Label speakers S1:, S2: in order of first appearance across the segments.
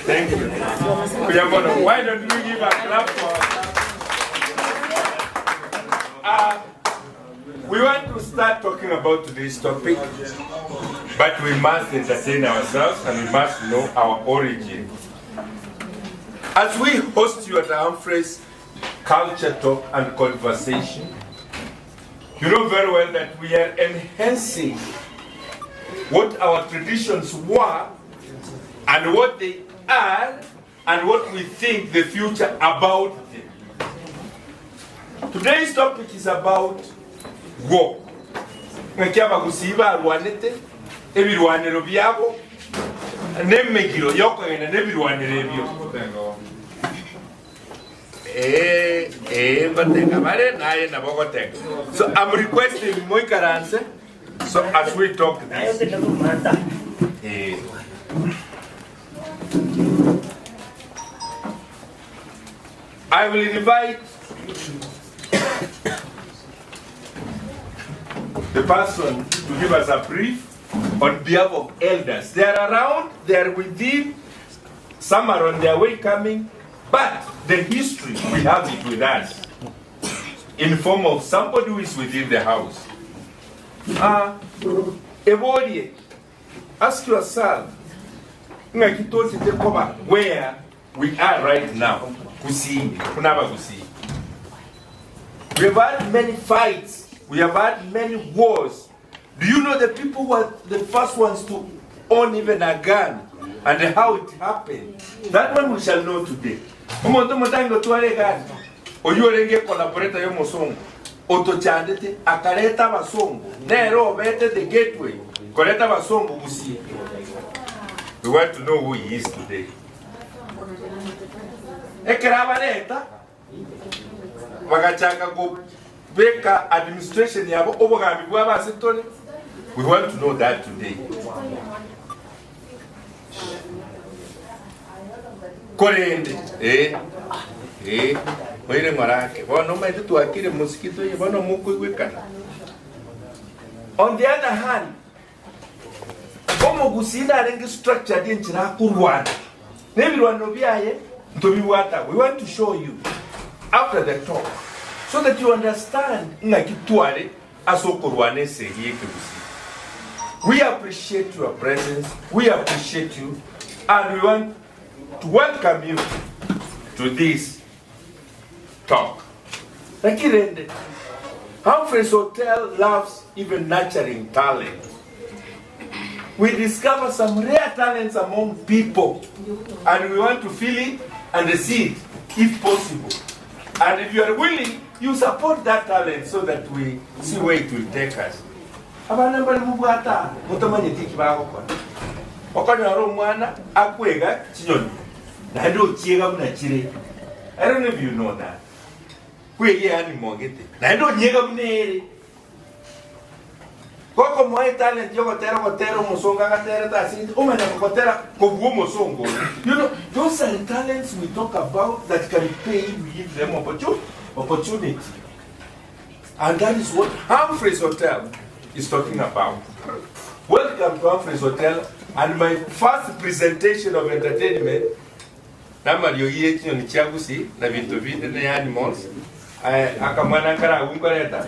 S1: Thank you. Why don't we give a clap for we want to start talking about today's topic, but we must entertain ourselves and we must know our origin. As we host you at Humphrey's Culture Talk and Conversation, you know very well that we are enhancing what our traditions were and what they are and what we think the future about them. Today's topic is about war. Abagusii barwanete Ebirwanero byabo n'Emigiiro yokwenda n'Ebirwanero ebyo. So I'm requesting Moikaranse, so as we talk this. I will invite the person to give us a brief on behalf of elders. They are around, they are within, some are on their way coming, but the history, we have it with us in the form of somebody who is within the house. Ebodie, ask yourself, where we are right now. Gusii, Abagusii. We have had many fights. We have had many wars. Do you know the people who were the first ones to own even a gun and how it happened? That one we shall know today. Oyurenge collaborator yo mosongo. Otochandete akareta basongo. Nero bete the gateway. Koreta basongo Gusii. We want to know who he is today. Ekerabaleta bagachaka go beka administration yabo obugambi bw'abasitone. We want to know that today. Korenda mwire marake bono maite tuakire mosquito ye bono mukuigwekana. On the other hand, Gusii arenge structure dinchira kurwana n'Ebirwanero byaye. We want to show you after the talk so that you understand. We appreciate your presence, we appreciate you, and we want to welcome you to this talk. Humphrey's Hotel loves even nurturing talent. We discover some rare talents among people, and we want to feel it and see it, if possible. And if you are willing, you support that talent so that we see where it will take us. I don't know if you know that. Koko moe talent yo kotero musonga gatera tasindi umana kotera kobuo musongo. You know, those are the talents we talk about that can pay. We give them opportunity, and that is what Humphrey's Hotel is talking about. Welcome to Humphrey's Hotel, and my first presentation of entertainment. Namari yo yeki ni Gusii na bintu bindi na animals. Akamana kara unkoreta.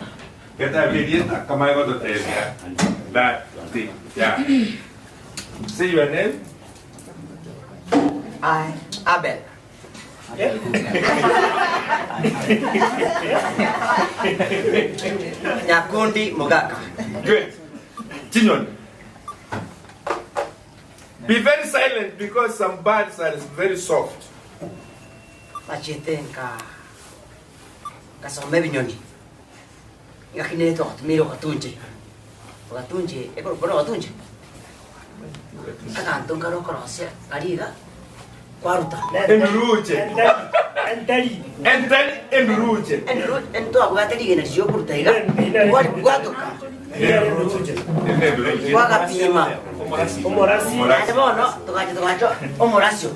S1: That thing. Yeah. Say your name?
S2: I, Abel. Nyakundi Mogaka.
S1: Good. Tinyon. Be very silent because some birds are very soft.
S2: Machetenka. Kasome binyoni. Yakine to miro katunje. Katunje, eko kono katunje. Akanto karo korose ariga. Kwaruta.
S1: Enruje. Entali enruje.
S2: Ento agateri na sio kurutaiga. Kwato. Wakapima. Omorasi. Bono, tokacho. Omorasio.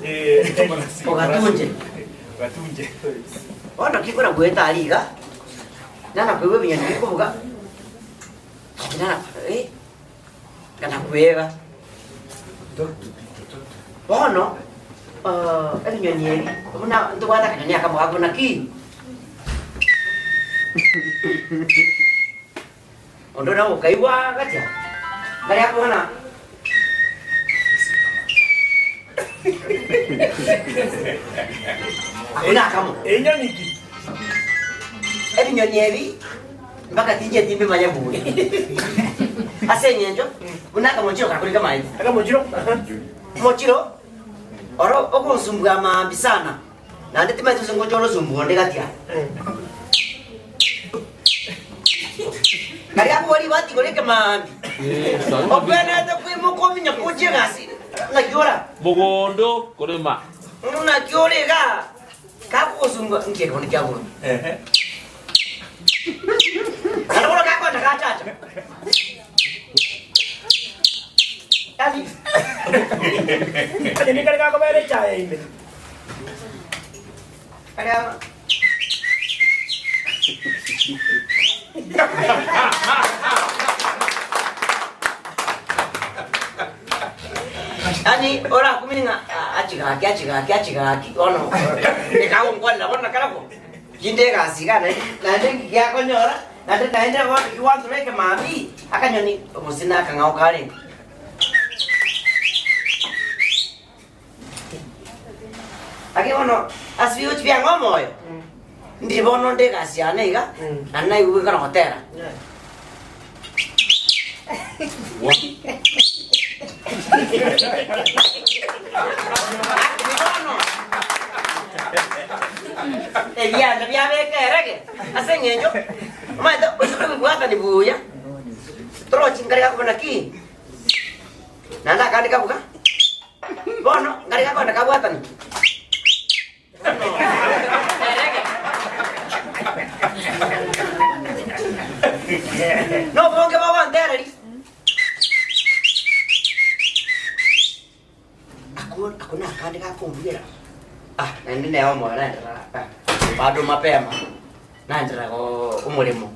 S2: Okatunje. Ono kikora gweta ariga. Nana kwewe binyani kuvuga. Nana kana kweva. Bono, ebinyonyi buna ntwara kanyanya kamwa kuna ki. Ondo na ukaiwa gatia. Bari hapo na. Akuna kamo.
S3: Enyonyi.
S2: Ebinyonyi ebi mpaka tije timbe manyabu. Ase nyenjo, unaka mochiro kakulika mai.
S3: Aka mochiro.
S2: Mochiro. Oro okunsumbuga mambi sana. Na ndeti mai tusengo cholo sumbuga ndekatia. Kari hapo wali bati goleke mambi. Opena ta kwimo kominya kujegasi. Na kiora.
S4: Bogondo korema.
S2: Na kiore ga. Kapo sumbuga nke koni kyabo. Kalau orang kakak nak kaca, tadi.
S3: Jadi kan kakak bayar cahaya ini.
S2: Ada. Ani orang aku minta acik, ono. Kau ungkon lah, orang nak apa? Jinde kasih kan, nanti dia kau nyora. Nanti kalau kiwan tu lagi mami akan nyoni musina akan ngau kali. Lagi mana asli uci biang ngomong, di bono dek kasih aneh kan, aneh ibu kan hotel. Dia mereka ke, asalnya jo. Mai tak usah buatan ibu ya. Terus cingkari aku nak nanda kan kamu kan? Bono, kari aku nak buatan. No, bong ke bawah antara ni. Aku nak kan aku biar. Nanti ni awak mau lah. Padu mapema. Nanti aku umurmu.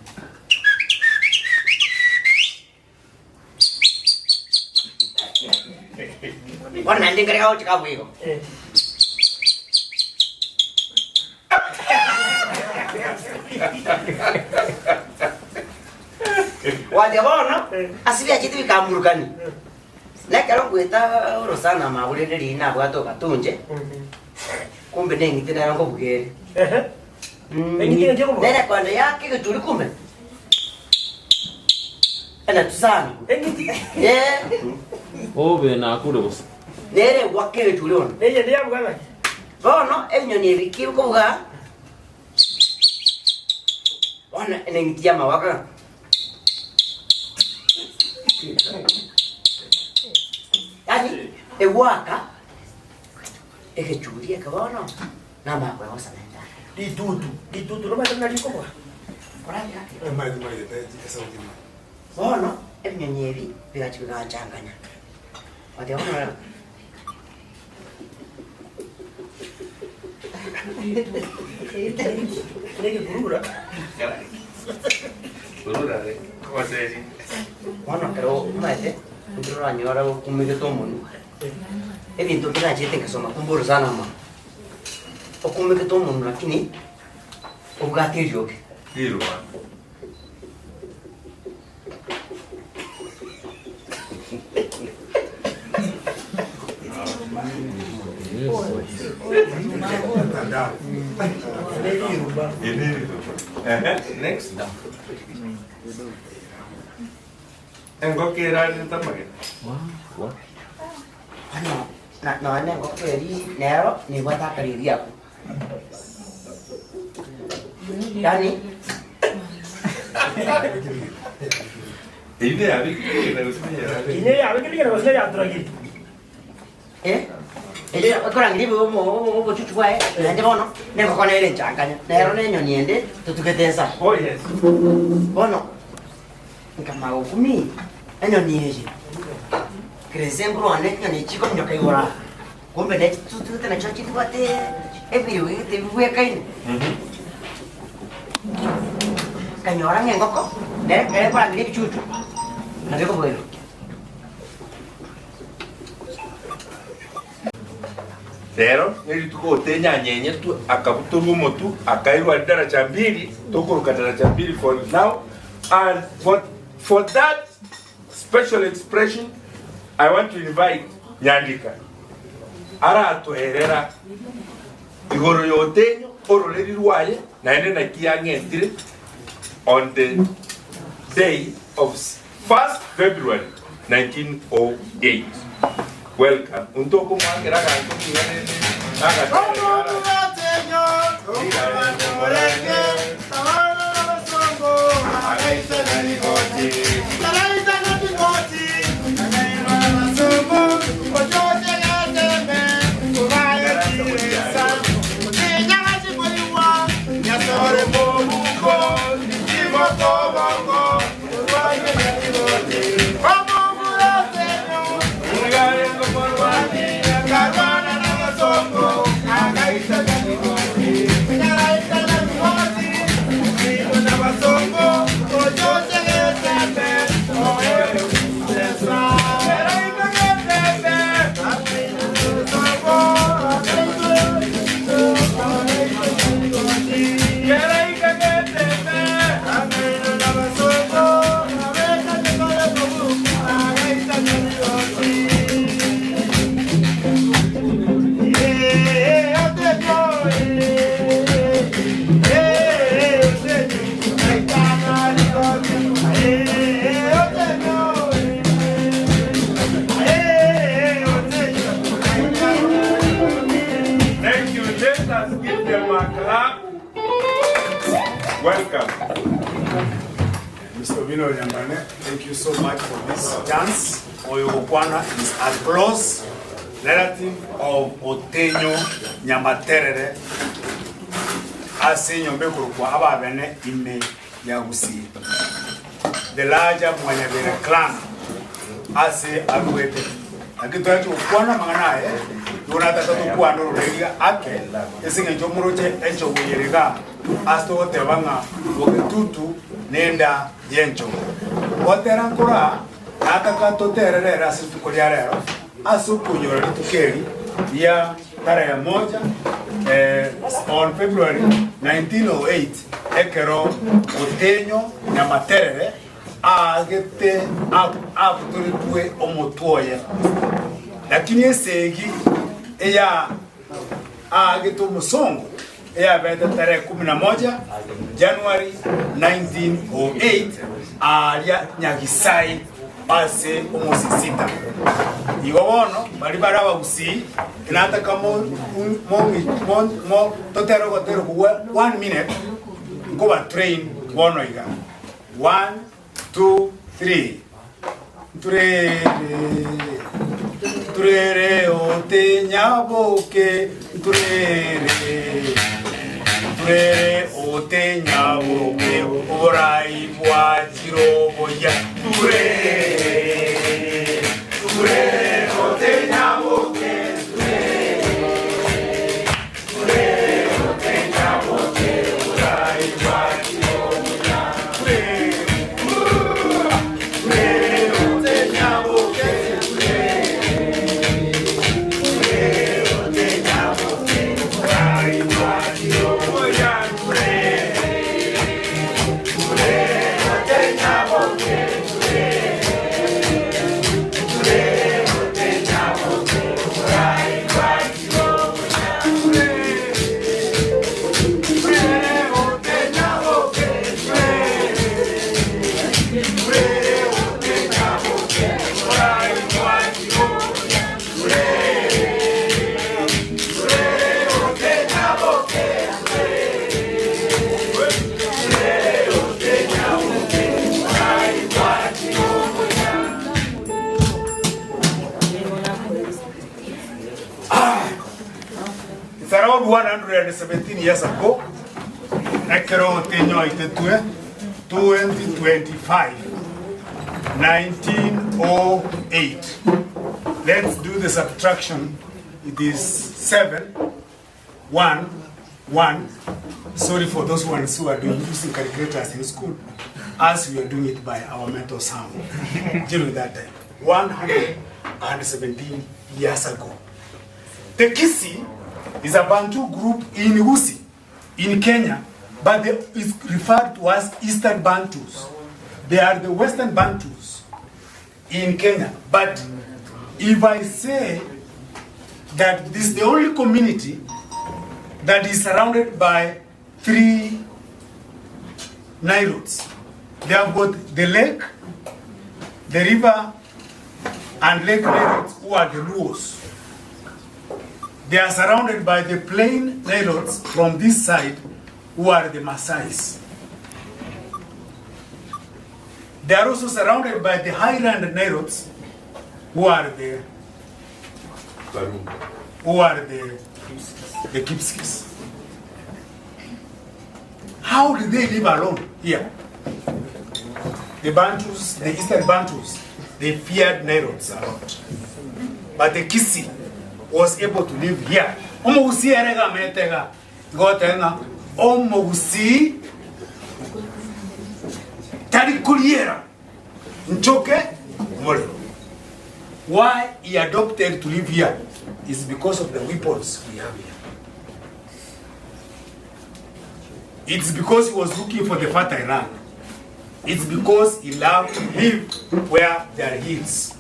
S2: Orang nanti kerja kau cakap begini. Wajah bono, asli aja tu ikamur kan. Nek kalau kita urusan nama boleh dari nak buat tu katunje. Kumbe nengi tena yango bugere.
S3: Nengi tena yango.
S2: Nene kwanda yake kutuli kumbe. Ana tusana.
S3: Nengi.
S4: Obe na kule boss.
S2: Nere wake kutuli on.
S3: Nengi dia bukan.
S2: Bono enyoni biki ko ga. Ona nengi dia mawaka. Yani ewaka ekechuria kabono nama kwa wasa nenda
S3: ditutu lo mai tena diko kwa
S2: orani yake
S5: Mai esa última.
S2: bono ebinyonyi bigachibika changanya wati ona
S3: nengi kurura
S1: ¿Cómo se dice?
S2: bono pero maite ndiro anyora kumige tomonu ebintu birachite ngasoma kumburu sana ma okumige tomonu lakini ugatiryoke
S1: Tiro. Next. Engkau kira ni tak pakai?
S4: What?
S2: ano no ane ko peri nero ni wata kariri ako yani
S1: Ini habis kita usahanya.
S3: ini ya begini kan masih ya lagi
S2: ele kurang ni mo chuchu wae nende bono ne ko kone ile changanya nero ne nyoniende tutuketesa
S1: Oh yes.
S2: bono kama ukumi enyo nieje Crescembro ane nyoni chiko nyoka igora kumbe ne tutukete na chachi twate ebiri te buya kaini kanyora ngengoko ne para ngiri chuchu na beko boelo
S1: Lero nili tuko otenya nyenye tu akabuturumo tu akairwa daraja 2 tukuruka daraja 2 for now. And for that special expression I want to invite Nyandika ara atuherera igoro yotenyo ororeri rwaye naende na kiang'entire on the day of 1st February 1908. Welcome. Untoko mwangera kanto kinganene. Welcome.
S5: Mr. Vino Nyambane, thank you so much for this chance. Oyokwana is a close relative of Otenyo Nyamaterere. Ensinyo Mbekurukwa Ababene ime ya Gusii. The larger Mwanyabere clan ase aluete. Akitoacho ukwana manganaye Donata tukwa ndo regia ake esinge jomuroche echo wiyeriga asto tebanga wogetutu nenda yencho oterankora ataka toterere asitu kuliarero asu kunyora tukeri ya tarehe 1 on February 1908 ekero Otenyo Nyamaterere agete abuturitwe omotoye lakini esegi eya agete omusongo eya beta tarehe 11 January 1908 alia nyagisai ase omosisita igobono bali bara Abagusii inata kamo mo totero gotero kuwa 1 minute ngoba train bono iga 1 2 3 turere otenyaboke turere otenyaboke orai bwa jirobo ya turere otenyaboke turere otenyaboke orai bwa jirobo ya It's around 117 years ago. Ekero Otenyo itetue 2025 1908. Let's do the subtraction. It is 7 1 1. Sorry for those ones who are doing using calculators in school, as we are doing it by our mental sound. During that time, 117 years ago. The Gusii is a Bantu group in Gusii, in Kenya, but they is referred to as Eastern Bantus. They are the Western Bantus in Kenya. But if I say that this is the only community that is surrounded by 3 Nilotes. They have got the lake, the river, and Lake Nilotes, who are the Luos. They are surrounded by the plain Nilotes from this side, who are the Maasais. They are also surrounded by the highland Nilotes, who are the Kipsigis. How did they live alone here? The Bantus, the Eastern Bantus, they feared Nilotes a lot. But the Gusii was able to live here. Omogusii erega metega gotenga Omogusii tari kuliera nchoke mole. Why he adopted to live here is because of the weapons we have here. It's because he was looking for the fertile land. It's because he loved to live where there are hills.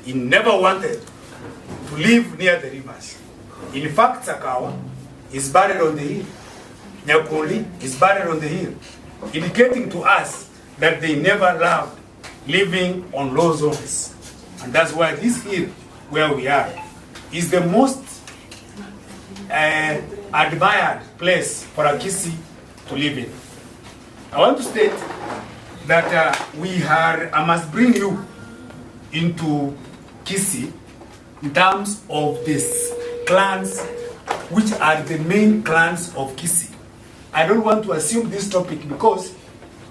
S5: He never wanted to live near the rivers. In fact, Sakawa is buried on the hill. Nyakundi is buried on the hill, indicating to us that they never loved living on low zones. And that's why this hill, where we are, is the most admired place for a Gusii to live in. I want to state that I must bring you into Gusii in terms of these clans, which are the main clans of Gusii. I don't want to assume this topic because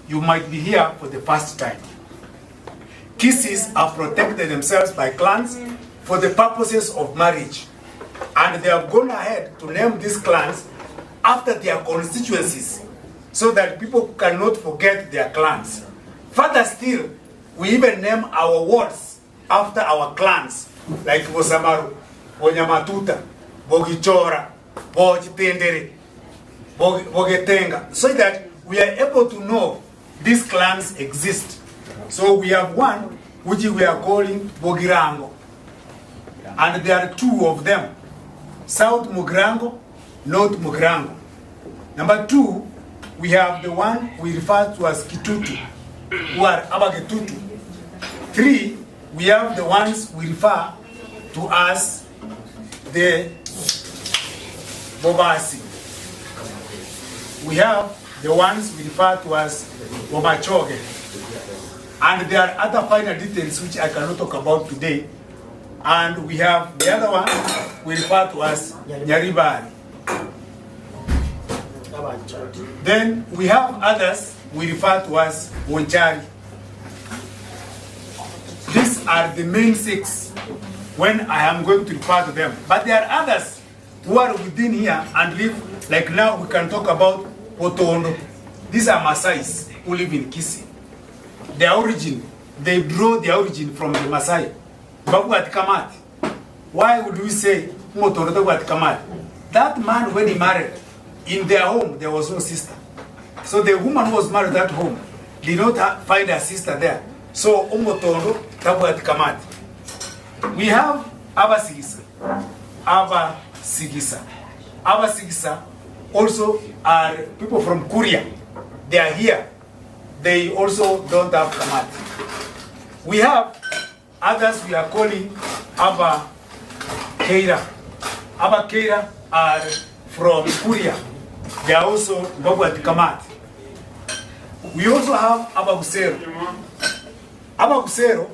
S5: you might be here for the first time. Gusiis have protected themselves by clans for the purposes of marriage. And they have gone ahead to name these clans after their constituencies so that people cannot forget their clans. Further still, we even name our wards after our clans, like Bosamaru, Bonyamatuta, Bogichora, Bojitendere, Bogetenga, so that we are able to know these clans exist. So we have one which we are calling Bogirango, and there are 2 of them, South Mugirango, North Mugirango. Number 2, we have the one we refer to as Kitutu, who are Abagetutu. 3, we have the ones we refer to as the Bobasi. We have the ones we refer to as Bobachoge. And there are other finer details which I cannot talk about today. And we have the other one we refer to as Nyaribari. Then we have others we refer to as Wonchari. These are the main 6 when I am going to refer to them. But there are others who are within here and live, like now we can talk about Otondo. These are Maasais who live in Gusii. Their origin, they draw their origin from the Maasai. Babu at Kamati. Why would we say Motorodo at Kamati? That man, when he married, in their home there was no sister. So the woman who was married at home did not find a sister there. So Umotoro Tabu at Kamati. We have Abasigisa. Abasigisa also are people from Korea. They are here. They also don't have Kamati. We have others we are calling Aba Keira. Aba Keira are from Korea. They are also Babu Kamati. We also have Abagusii. Abagusii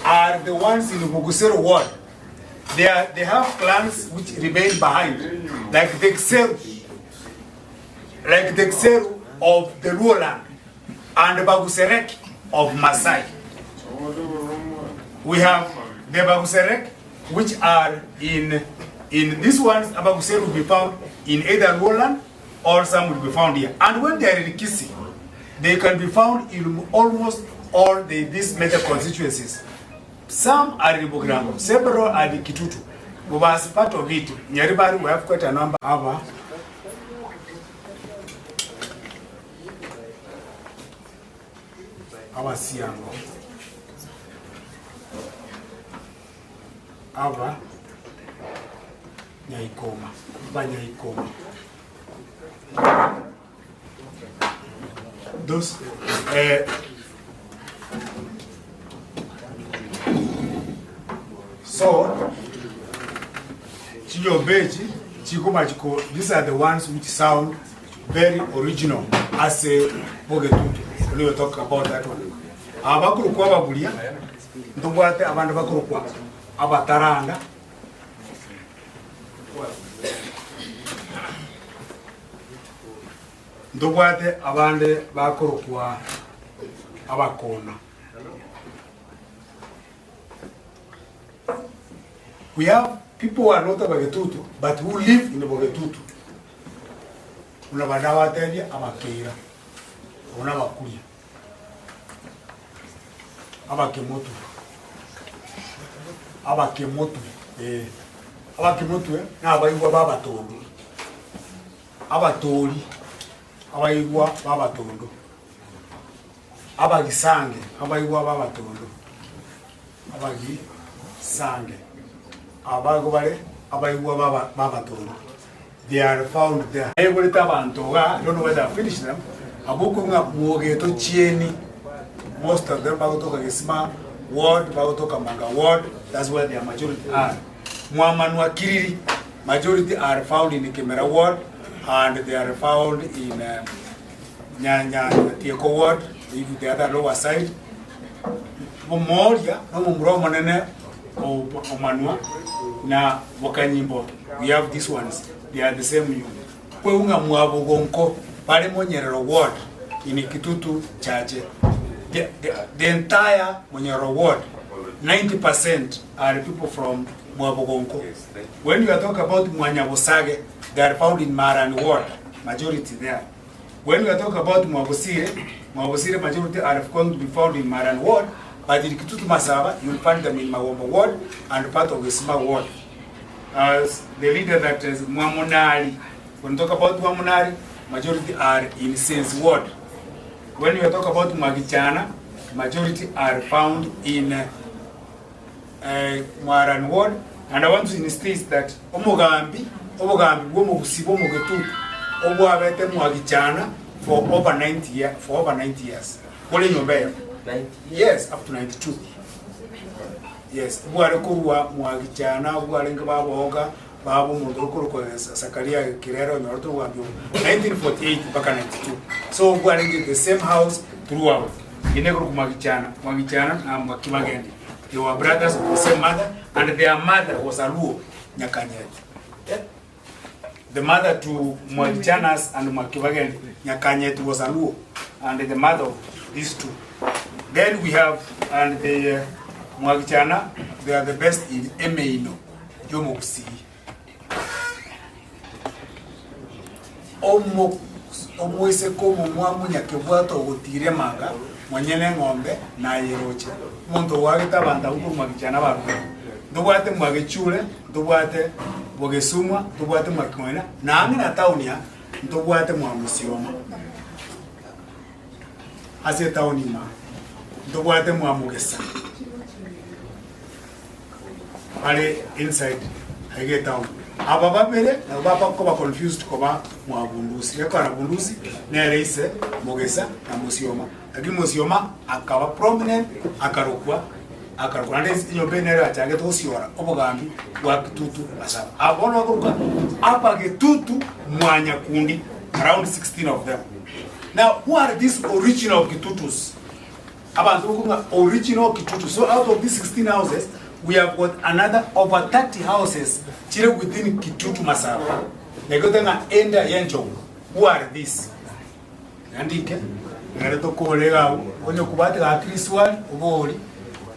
S5: are the ones in the Bogusero ward. They have clans which remain behind, like the Xeru of the Luoland and the Baguserek of Maasai. We have the Baguserek, which are in these ones. Abagusii will be found in either Luoland or some will be found here. And when they are in Gusii, they can be found in almost all these major constituencies. Some are in Bogrango, several are in Kitutu. was part of it. Everybody we have quite a number of our Siango. Our Nyaikoma. Banyaikoma. Those so Chiyobeji, Chikomachiko, these are the ones which sound very original as a Bogetutu. We will talk about that one. Abakurukwa babulia, ndubwate abantu bakurukwa, abataranga. Ndubwate abande bakurukwa abakona. We have people who are not Abagetutu, but who live in the Bogetutu. Unabadawa telia abakeira. Unabakuya. Abakemotu. Abakemotu. Abakemotu na abayigwa babatondo. Abatori. Abayigwa babatondo. Abagisange. Abayigwa babatondo. Abagisange. Abagobare, abayigwa babatondo. They are found there. I don't know whether I finished them. Abukunga Mugeto Chieni. Most of them Bagotoka Gisma ward, Bagotoka Manga ward. That's where their majority are. Muamanua Kiriri, majority are found in the Kemera ward, and they are found in Nyanya Tieko ward, if the other lower side. Momoria, no Mromanene, Omanua, na Wakanyimbo. We have these ones. They are the same unit. Kweunga Muabugonko, Parimonyero ward in Kitutu Chache. The entire Monyero ward, 90% are people from Muabugonko. When you are talking about Mwanyabosage, they are found in Maran ward, majority there. When we are talking about Mwabusire majority are going to be found in Maran ward, but in Kitutu Masaba, you will find them in Mawombo ward and part of the Sima ward. As the leader that is Mwamunari, when we talk about Mwamunari, majority are in Sense ward. When we talk about Magichana, majority are found in Mwaran ward. And I want to insist that Omogambi, Womogusi, Womogetu, Oboabete Magichana for over 90 years. For over 90 years. What in your bed? Yes, up to 92. Yes, Guarakurua, Muagichana, Guaringa Baboga, Babu Mudokuru, Sakaria, Kirero, Norto, 1948 back 92. So Guaring the same house throughout. Inegru Magichana, Magichana, and Makimagendi. They were brothers of the same mother, and their mother was a Luo, Nyakanyet. The mother to Magichanas and Makimagendi, Nyakanyet was a Luo, and the mother of these two. Then we have, and the Mwagichana, they are the best in Emigiiro, Gusii. Omo ise komo mwamu nyakebwato gutire manga, mwanyene ng'ombe na yeroche. Muntu wagita banda uko Mwagichana baru. Ndubwate Mwagichure, ndubwate Bogesumwa, ndubwate Mwakimonena, na ami na taunia, ndubwate Mwamusioma. Ase taunima, ndubwate Mwamugesa. Ale inside hage town aba babere na baba ko ba confused ko ba Mwabundusi yako na Bundusi na reise Mogesa na Musioma lakini Musioma akaba prominent akarukwa and iyo benera atange to siora obogambi wa Kitutu asaba abona kuruka apa Kitutu mwanya kundi around 16 of them. Now who are these original Kitutus? Abantu kunga original Kitutu. So out of these 16 houses we have got another over 30 houses within Kitutu Masaba. They go there and enter Yenjong. Who are these? Andike. Ngareto kolega onye kubate ga Christwal ubori.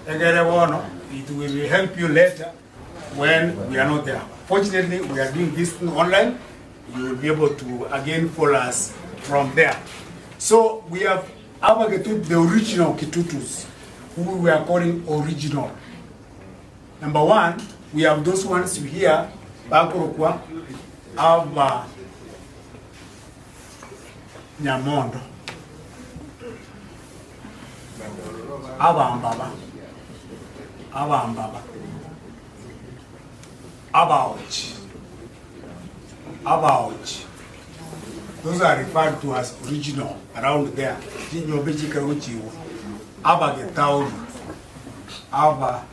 S5: Egere wono it will help you later when we are not there. Fortunately, we are doing this online. You will be able to again follow us from there. So we have Abagusii, the original Kitutus, who we are calling original. Number one, we have those ones you hear, Bakurukwa, Ava Nyamondo, Abambaba, Abauch. Those are referred to as original around there. Aba Getauri, Aba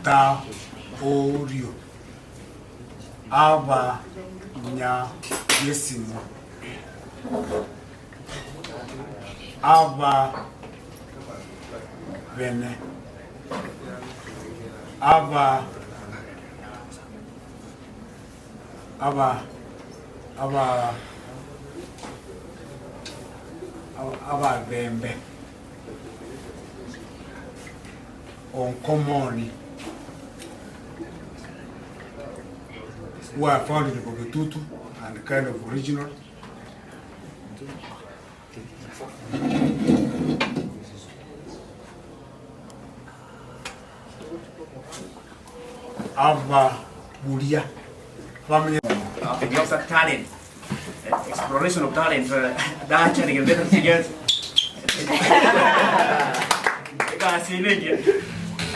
S5: Getaorio, Aba Nya Yesimo, Aba Vene, Aba Bembe on common who are found in the Bogetutu and kind of original. Ava Buria family.
S3: Because of talent, exploration of talent, dancing and better figures.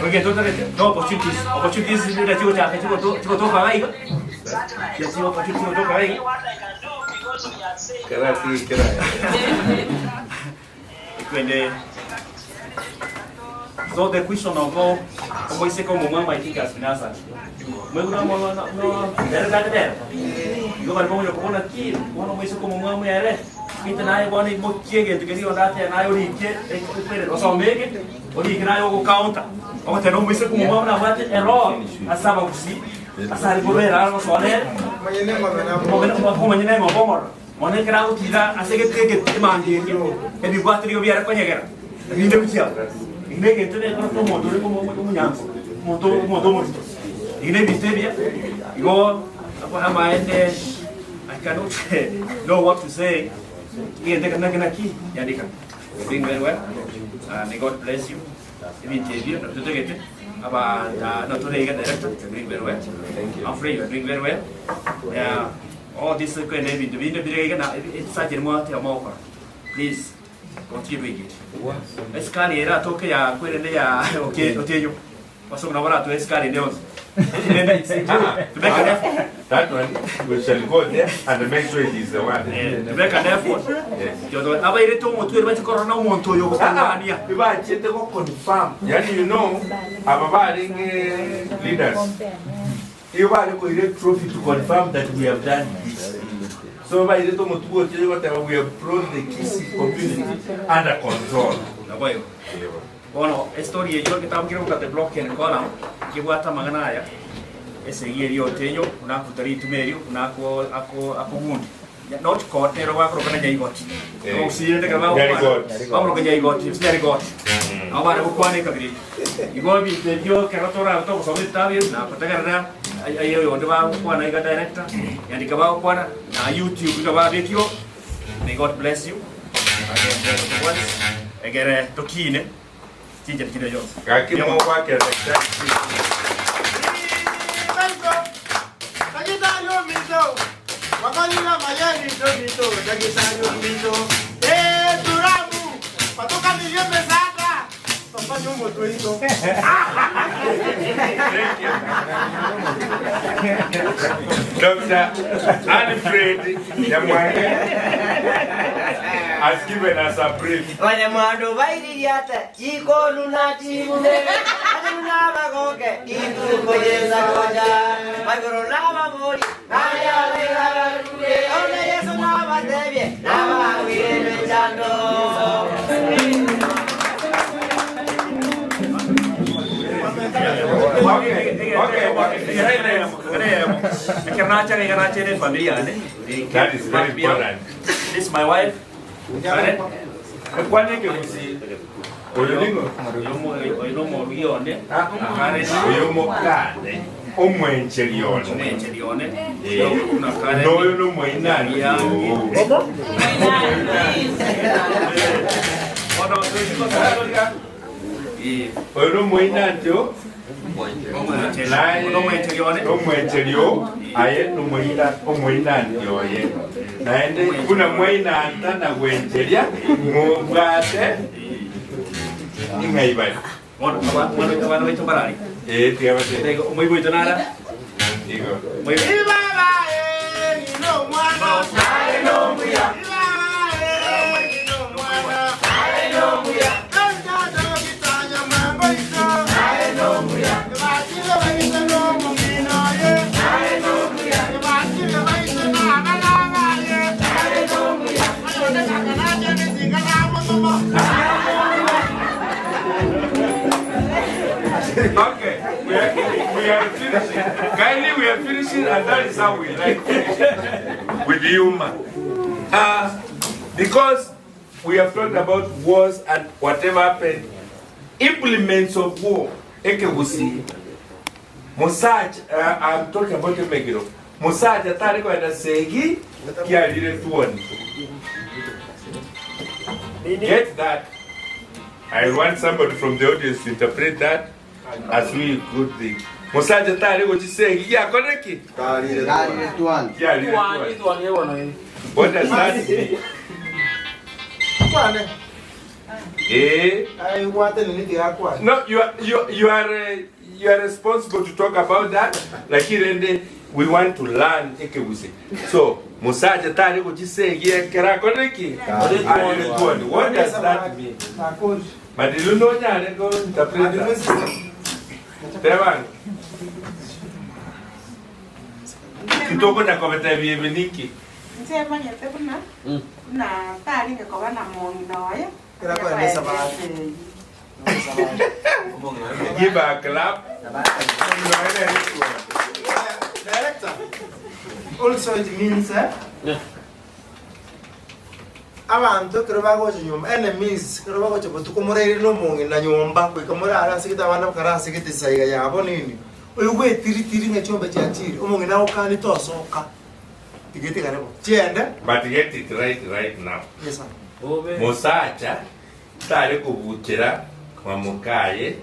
S3: Okay, no opportunities that you have to talk about. Yes, you opportunity to talk about. So the question of como esse como mama e fica afinada. Mas não é eu vou como eu vou aqui, quando mais como mama é então aí quando eu vou chegar que eu dá até na hora que eu só mege ori que na eu conta como ter não mais como mama na bate error a Abagusii a sair por era não só né como nem não vamos onde que era o que dá a ser que mande e me bate eu vier com ele me deu tchau. Ini kita ni kalau motor ni mau nyampu, motor. Ini bisa dia. Ego apa namanya ni? I cannot know what to say. Ini kita kena ki, jadi kan. Doing very well. May God bless you. Ini dia, tu tu kita. Apa nak tu lagi kan director, doing very well. I'm free, doing very well. Yeah. All this kena bini kan. Saja semua tiada mau kor. Please. Contribute. Escali era toque ya quelle ya okay oteyo. Posso gravar tu escali Deus. To make an effort.
S1: That one we shall go there and make sure it is the one.
S3: To make an effort. Yes. Yo do aba ile to moto ile corona monto yo ko Tanzania.
S1: Iba chete ko confirm. Yani you know ababa leaders. Iba ko ile trophy to confirm that we have done this. So by the time we have brought the Gusii community under control.
S3: Bueno, story yo que estamos querendo que bloque en cola, que voy a estar maganaya. Ese yo tenho, una kutari tu medio, una ako mundo. Ya no ko pero va pro kana jai got. Ko si te grava vamos que jai got, si got. Agora o quane ka biri. Igual vi yo que rotora to so está bien, na patagarna aí eu onde vai o quane ga director. Ya di ka va o quane na YouTube ka va video. May God bless you. Agora tokine. Tinha que ir eu.
S1: Aqui não vai que é
S6: Wakalila mayani mito, dagisanyo mito. Turabu, patoka nilie mesata. Papa nyumbo tuito.
S1: Dr. Alfred Yamwange has given us a brief.
S2: Wale mwado bairi yata, chiko lunati mume, aduna bagoke, itu koyeza koja, magoro lava mori, naya vega ruge, ole yesu nama tebye, nama wire mechando.
S1: That is very important.
S3: This is my wife.
S1: Kwani ke Gusii? Oyolingo?
S3: Oyomo rione.
S1: Oyomo kane. Omwenchelione.
S3: Omwenchelione.
S1: No no moinani.
S3: Omo?
S1: Oyo moinani yo. omwencherio aye omwinani yoye naende kuna mwainanta na gwencheria mubwate ingaibari tigabate Okay, we are finishing. Kindly, we are finishing, and that is how we like finishing with humor. Because we have talked about wars and whatever happened, implements of war. Gusii. Mosaj, I'm talking about Emigiiro. Mosaj, atari kwa Chisegi, kia lile tuoni. Get that? I want somebody from the audience to interpret that as we could think. Mosaj, atari kwa Chisegi, kia koneki? Kia lile tuoni. What does that mean? No, you are responsible to talk about that. Like here, we want to learn Gusii. So, Musaja tari ko Chisegi kera koneki. What does that mean? But you know that go interpret that. Kitoko na kometa bienveniki.
S7: Nsema nyete kuna na tari ngekova na mongi noye.
S1: Give a clap.
S6: Director. Also it means abantu kirbago nyumba enemies kirbago tukumurere no mongi na nyumba kwikamura arasigita bana karasigira isaiga yabo nini uyugwe tiri ngechombe cha tiri umongi nawo kandi tosoka igete garebo tiende
S1: But get it right now.
S6: yes sir
S1: Musacha tari kubukira kwa mukaye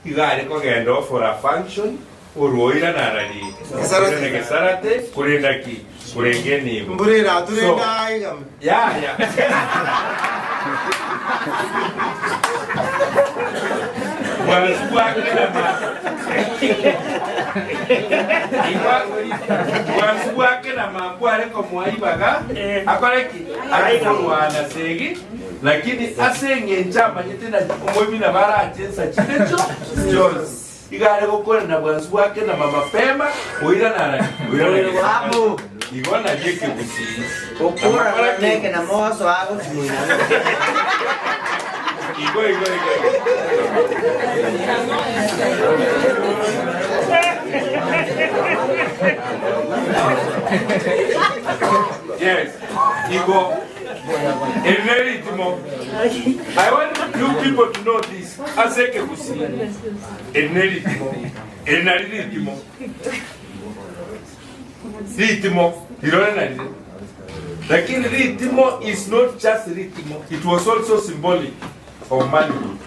S1: igare kogenda for a function uruoira narari Gesarate kurenda ki kurengeni
S6: mburira turenda igam
S1: ya wasuwake na mambware komwaibaga akoreki arikorwana segi lakini asenge njamba nyetena umwebina barachensa chinecho igare gukora na wasuwake na mama pema uira hapo igona jeke Gusii
S2: okura neke na moso ago chimuna
S1: Igo. Yes, Igo. I want you people to know this. Aseke Gusii. Ritmo. Lakini ritmo is not just ritmo. It was also symbolic of manhood.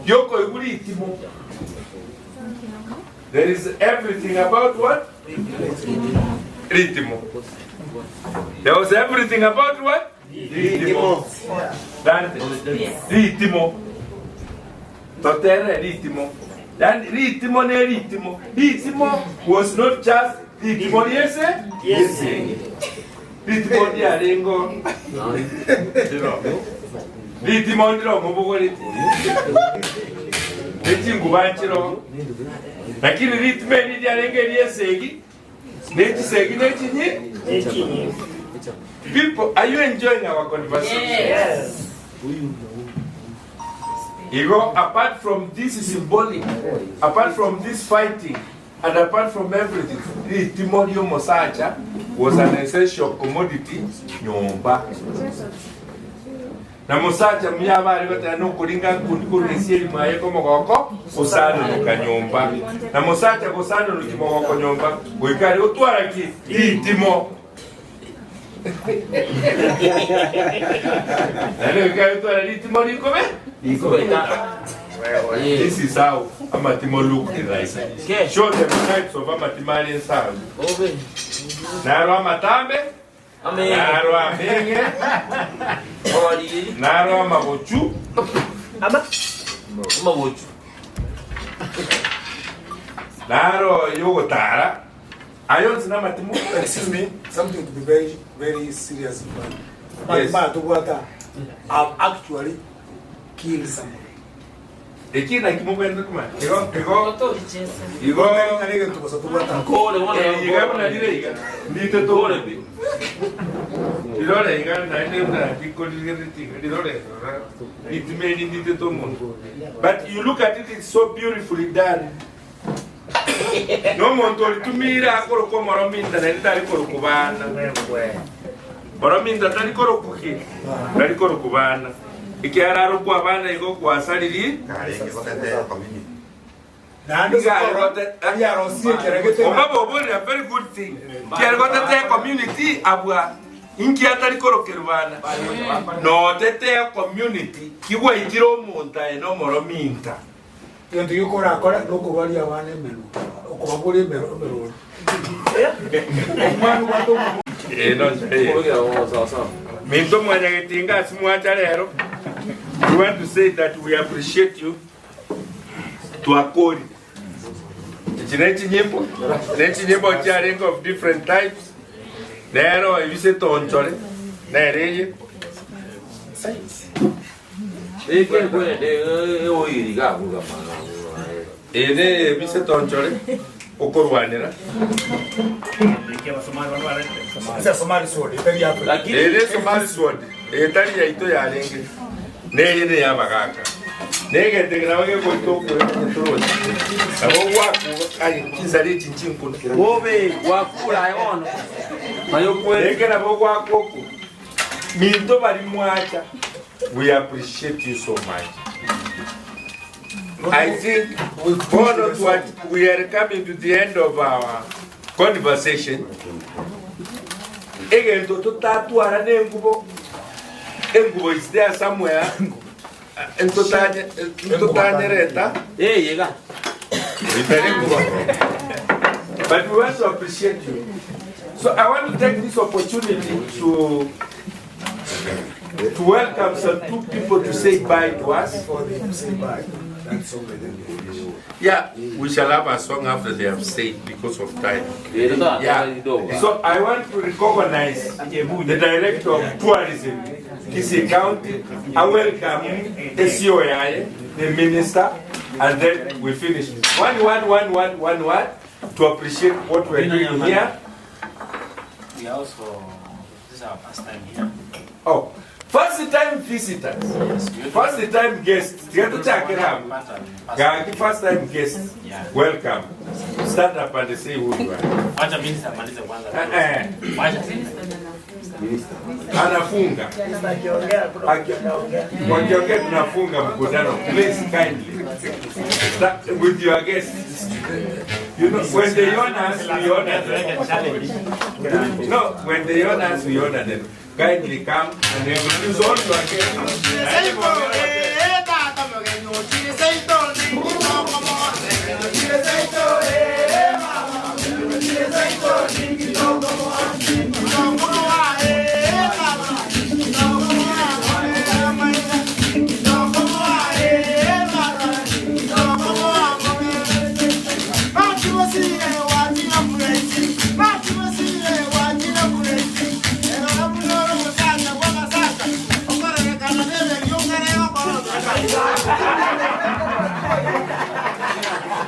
S1: Yoko ritmo. There is everything about what? Ritmo. There was everything about what? Ritmo. Ritmo. Totere ritmo. Then ritmo ne ritmo. Ritmo was not just ritmo yes. Ritmo di arengo. Ritmo ndiro mubugori. Echingu banchiro. Lakini ritme ni di arenge yesegi. Nechisegi nechinyi. People, are you enjoying our conversation?
S2: yes
S1: You go, apart from this symbolic, apart from this fighting, and apart from everything, the Timorio Mosacha was an essential commodity, nyomba. Na Mosacha miyabari wata no kuringa kundikuru nisiri maye komo koko, usano nukanyomba. Na Mosacha kusano nukimo koko nyomba, wikari utuara ki, Timo. Nani wikari utuara Timo nikome? This is how Amatimo look like. Show them the types of Amatimalian sound. Naro Amatambe, Naro Amenge, Naro Amabochu, Naro Yogotara. I don't know Matimo.
S5: Excuse me, something to be very, very serious about.
S1: Yes.
S5: I've actually killed someone.
S1: The kid like moving look man. You go. You but you look at it, it's so beautifully done. No one told to me that I could come around me and I could Baraminda talikoro kuki, talikoro kubana. Ikiara kwa bana iko kwa saliri. A very good thing. Kiara community abwa. Inkia talikoro kirwana. No tete community. Kiwa itiro monta eno morominta.
S5: Yonto yukora kora no kubali abane menu. Okubagule mero.
S1: We want to say that we appreciate you to accord. Nyimbo of different types. Nero visit on Chole. Nere. Visit on Chole. Okorwanera.
S5: Somali sword.
S1: Somali sword. Etari ya ito ya lenge. Ne ya magaka. Nege tegrawage ko to ko to. Abo waku ai kinzali chinchin kun.
S4: Wobe wakula yono. Mayo kweli.
S1: Nege na bo waku. Minto bali mwacha. We appreciate you so much. I think we are coming to the end of our conversation. Again, Engubo is there somewhere. And but we want to appreciate you. So I want to take this opportunity to welcome some two people to say bye to us.
S5: Before they say bye.
S1: Yeah, we shall have a song after they have said because of time. Yeah. So I want to recognize the director of tourism, Gusii County. I welcome Ensinyo, the minister, and then we finish. One to appreciate what we're doing here.
S3: We also, this is our first time here.
S1: Oh. First time visitors, first time guests. First time guests, welcome. Stand up and say who you are. Anafunga. Wakiongea tunafunga mkutano. Please kindly. With your guests. You know, when they honor us, we honor them. No, when they honor us, we honor them. Kindly come and introduce all your guests.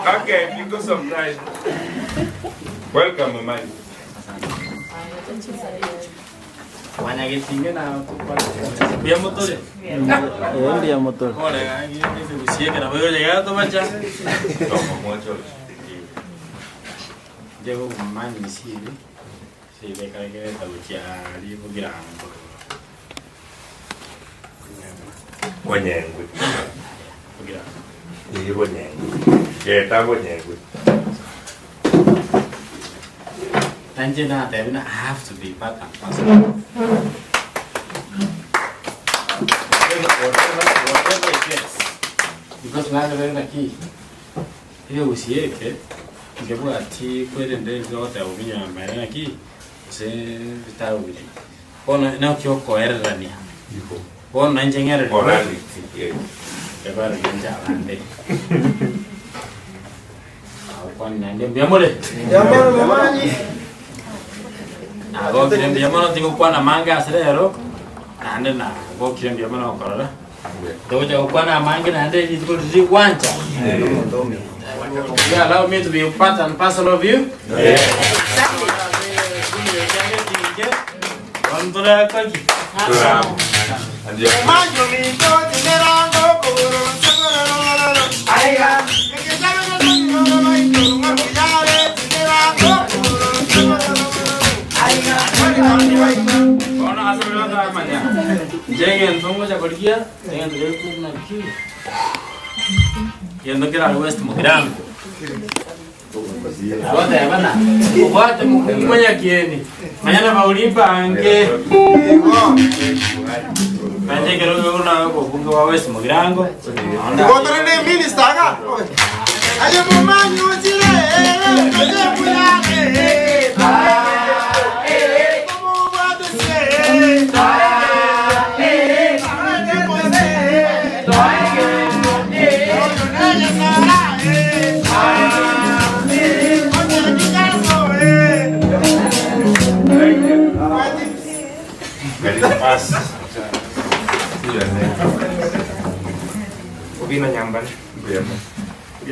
S1: Okay, because of time. Welcome, Mamani.
S3: ¿Vía motores?
S4: Envía motor.
S3: Hola, aquí me Gusii que no puedo llegar a tomar ya. Llego con más Gusii, sí, de cara que está luchando y muy grande.
S1: Bonyengwe.
S3: Muy grande.
S1: Ni bonyengwe. Está bonyengwe.
S3: Tanjena, they will have to be part and parcel. Whatever it gets. Because
S4: nagere na ki. Iyo usieke. Ngebu ati kwende zote ubinya mara ki. Se vitabu bili. Bona na kyoko errania. Yiko. Bona njengere.
S1: Orali.
S4: Kebara genja ande. Kwa nande biamole.
S6: Jambo mamanyi.
S4: Go kirembe yamono tingo kwa na manga aserero. Nande na go kirembe yamono korora. Doja kwa na manga nande is going to do one time. You allow me to be a part and parcel of you?
S1: Yeah.
S4: Jangan tunggu saja pergi ya, jangan terlalu nak. Yang nak kira West Mugiram. Awak dah mana? Awak punya kiani. Mana Maulipa angke. Macam kalau nak buku West Mugiram.
S6: Kau terus ni minister kan? Ayo mama nyuci le, kerja punya
S8: Ubina nyamban.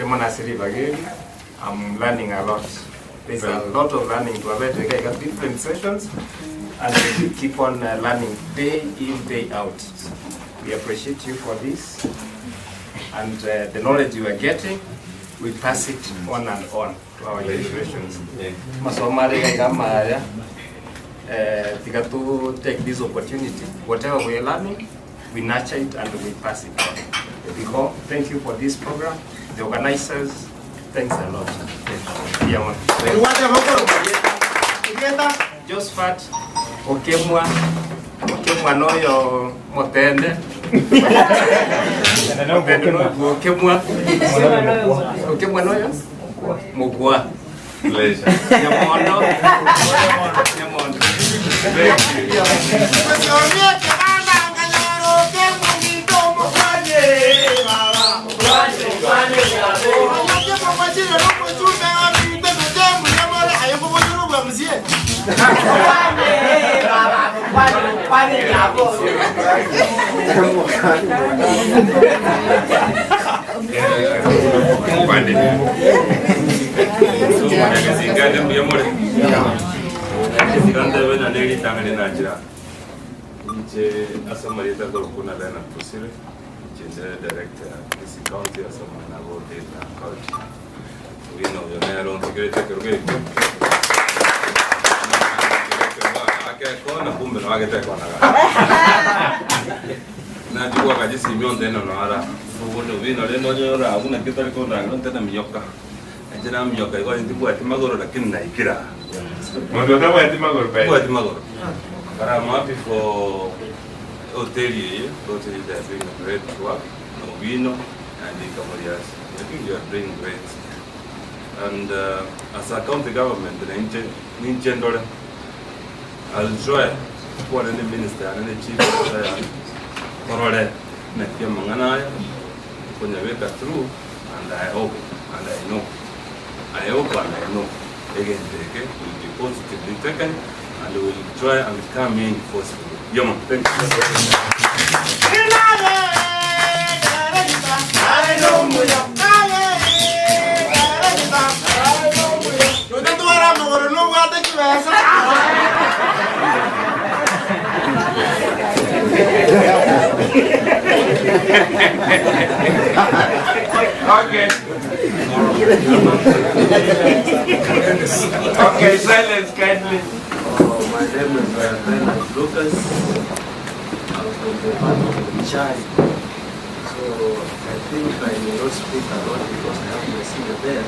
S8: Manasiri bagi. I'm learning a lot. There's a lot of learning to avoid. I got different sessions, and we keep on learning day in, day out. We appreciate you for this, and the knowledge you are getting, we pass it on and on to our generations. Masomari kama ya, to take this opportunity. Whatever we are learning, we nurture it and we pass it on. Because thank you for this program. The organizers, thanks a lot. Yeah, Josephat, okemwa noyo motende. Okemwa noyo mugwa.
S1: Pleasure.
S8: Nyamondo.
S1: Director, Gusii County, as a man about data culture. We know you're there on security. Na jua kaji Simeon tena nara. Bukan vino le no nyora aguna kita ko na no tena miyoka. Ajena miyoka iko ndi buati magoro lakini na ikira. Mando ta buati magoro pe. Buati magoro. Para I'm happy for hotelier, totally they're doing great work. No vino and the Camorias. I think you are doing great. And as a county government, I'll try for any minister and any chief Korenda, Nekia Manganaya, Kunyaweka through, and I hope and I know. I hope and I know. Again, will be positively taken and we will try and come in forcefully. Yaman, thank you. Okay. Okay, silence kindly.
S9: My name is Lucas. I'm from the family of Chai. So I think I may not speak a lot because I have my singer there.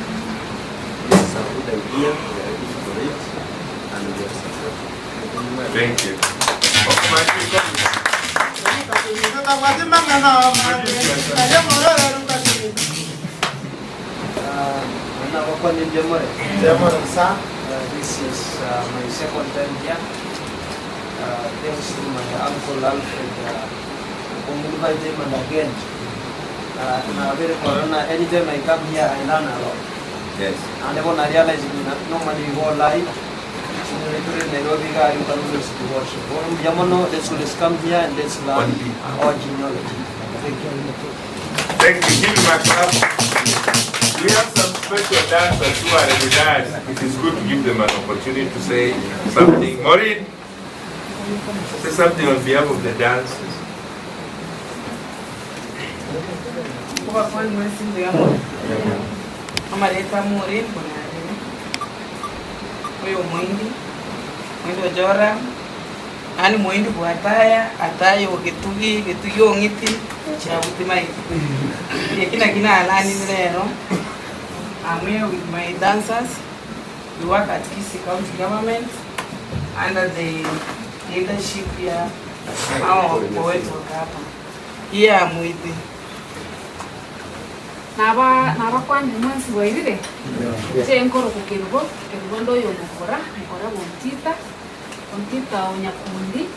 S9: This is a good idea. We are ready for it and we are supporting.
S1: Thank you.
S6: Thank you.
S10: This is my second time here. Thanks to my uncle Alfred for inviting him again. Anytime I come here, I learn a lot.
S1: Yes.
S10: And when I realize normally you go live, Nairobi, you can always do worship. Let's come here and let's learn our genealogy. Thank you.
S1: Thank you. Give him a clap. We have some special dancers who are retired. It is good to give them an opportunity to say something. Maureen, say something on behalf of the dancers.
S7: Amareta Maureen, huyo mwindi ojora ani mwindi buataya atayo getugi ongiti chabutima kina alani lero. I'm here with my dancers. We work at Gusii County Government under the leadership here our poet hapa. Here I'm with
S11: Naba kwani mwansi wairire. Enkoro kukirugo ndo yo mukora bontita onyakundi